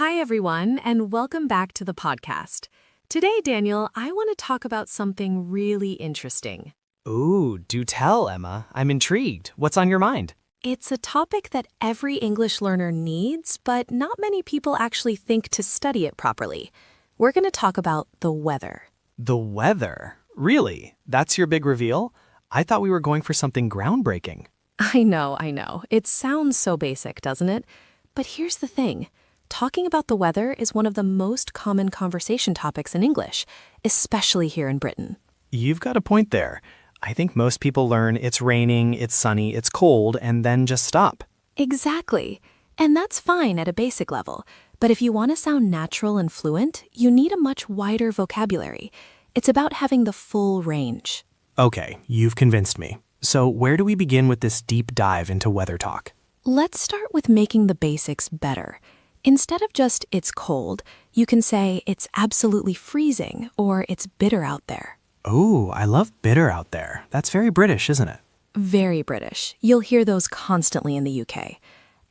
Hi, everyone, and welcome back to the podcast. Today, Daniel, I want to talk about something really interesting. Ooh, do tell, Emma. I'm intrigued. What's on your mind? It's a topic that every English learner needs, but not many people actually think to study it properly. We're going to talk about the weather. The weather? Really? That's your big reveal? I thought we were going for something groundbreaking. I know. It sounds so basic, doesn't it? But here's the thing. Talking about the weather is one of the most common conversation topics in English, especially here in Britain. You've got a point there. I think most people learn it's raining, it's sunny, it's cold, and then just stop. Exactly. And that's fine at a basic level. But if you want to sound natural and fluent, you need a much wider vocabulary. It's about having the full range. Okay, you've convinced me. So where do we begin with this deep dive into weather talk? Let's start with making the basics better. Instead of just it's cold, you can say it's absolutely freezing or it's bitter out there. Ooh, I love bitter out there. That's very British, isn't it? Very British. You'll hear those constantly in the UK.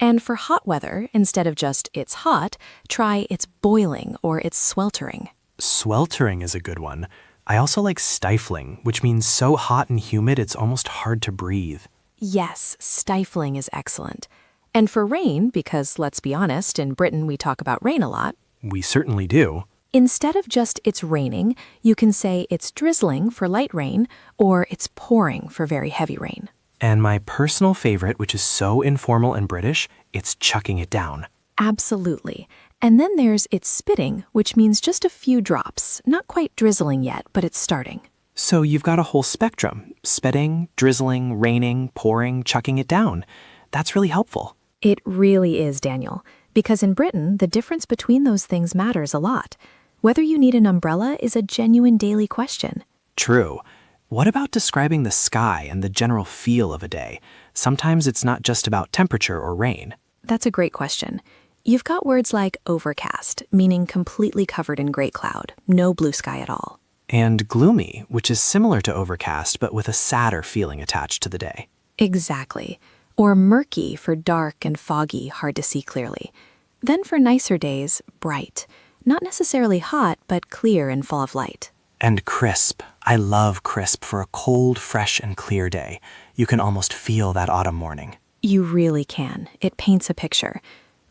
And for hot weather, instead of just it's hot, try it's boiling or it's sweltering. Sweltering is a good one. I also like stifling, which means so hot and humid it's almost hard to breathe. Yes, stifling is excellent. And for rain, because let's be honest, in Britain we talk about rain a lot. We certainly do. Instead of just it's raining, you can say it's drizzling for light rain or it's pouring for very heavy rain. And my personal favorite, which is so informal and British, it's chucking it down. Absolutely. And then there's it's spitting, which means just a few drops, not quite drizzling yet, but it's starting. So you've got a whole spectrum. Spitting, drizzling, raining, pouring, chucking it down. That's really helpful. It really is, Daniel, because in Britain, the difference between those things matters a lot. Whether you need an umbrella is a genuine daily question. True. What about describing the sky and the general feel of a day? Sometimes it's not just about temperature or rain. That's a great question. You've got words like overcast, meaning completely covered in gray cloud, no blue sky at all. And gloomy, which is similar to overcast but with a sadder feeling attached to the day. Exactly. Or murky for dark and foggy, hard to see clearly. Then for nicer days, bright. Not necessarily hot, but clear and full of light. And crisp. I love crisp for a cold, fresh, and clear day. You can almost feel that autumn morning. You really can. It paints a picture.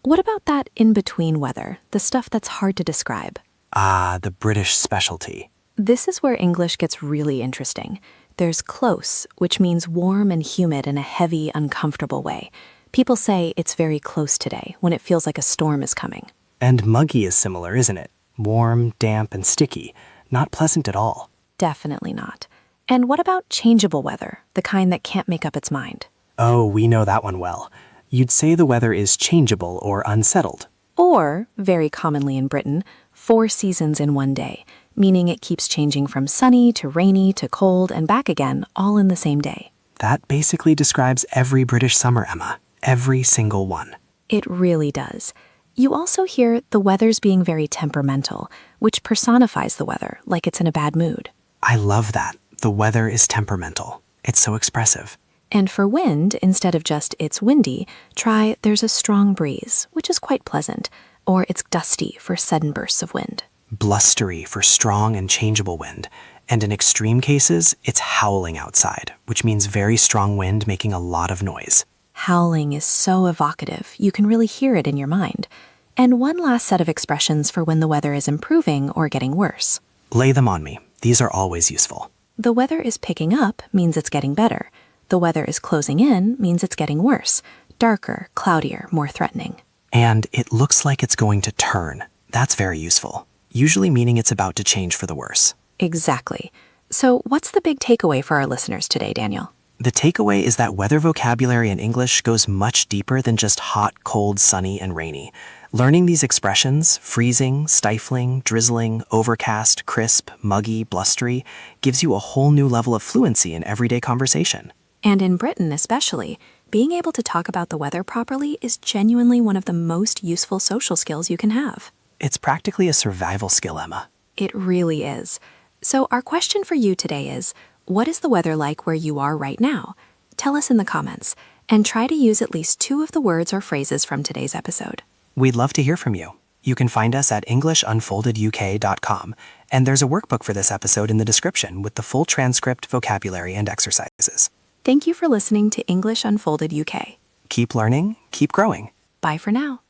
What about that in-between weather, the stuff that's hard to describe? Ah, the British specialty. This is where English gets really interesting. There's close, which means warm and humid in a heavy, uncomfortable way. People say it's very close today when it feels like a storm is coming. And muggy is similar, isn't it? Warm, damp, and sticky. Not pleasant at all. Definitely not. And what about changeable weather, the kind that can't make up its mind? Oh, we know that one well. You'd say the weather is changeable or unsettled. Or, very commonly in Britain, 4 seasons in one day, meaning it keeps changing from sunny to rainy to cold and back again, all in the same day. That basically describes every British summer, Emma. Every single one. It really does. You also hear the weather's being very temperamental, which personifies the weather, like it's in a bad mood. I love that. The weather is temperamental. It's so expressive. And for wind, instead of just it's windy, try there's a strong breeze, which is quite pleasant, or it's dusty for sudden bursts of wind. Blustery for strong and changeable wind. And in extreme cases, it's howling outside, which means very strong wind making a lot of noise. Howling is so evocative, you can really hear it in your mind. And one last set of expressions for when the weather is improving or getting worse. Lay them on me. These are always useful. The weather is picking up means it's getting better. The weather is closing in means it's getting worse. Darker, cloudier, more threatening. And it looks like it's going to turn. That's very useful. Usually meaning it's about to change for the worse. Exactly. So what's the big takeaway for our listeners today, Daniel? The takeaway is that weather vocabulary in English goes much deeper than just hot, cold, sunny, and rainy. Learning these expressions, freezing, stifling, drizzling, overcast, crisp, muggy, blustery, gives you a whole new level of fluency in everyday conversation. And in Britain especially, being able to talk about the weather properly is genuinely one of the most useful social skills you can have. It's practically a survival skill, Emma. It really is. So our question for you today is, what is the weather like where you are right now? Tell us in the comments, and try to use at least 2 of the words or phrases from today's episode. We'd love to hear from you. You can find us at EnglishUnfoldedUK.com, and there's a workbook for this episode in the description with the full transcript, vocabulary, and exercises. Thank you for listening to English Unfolded UK. Keep learning, keep growing. Bye for now.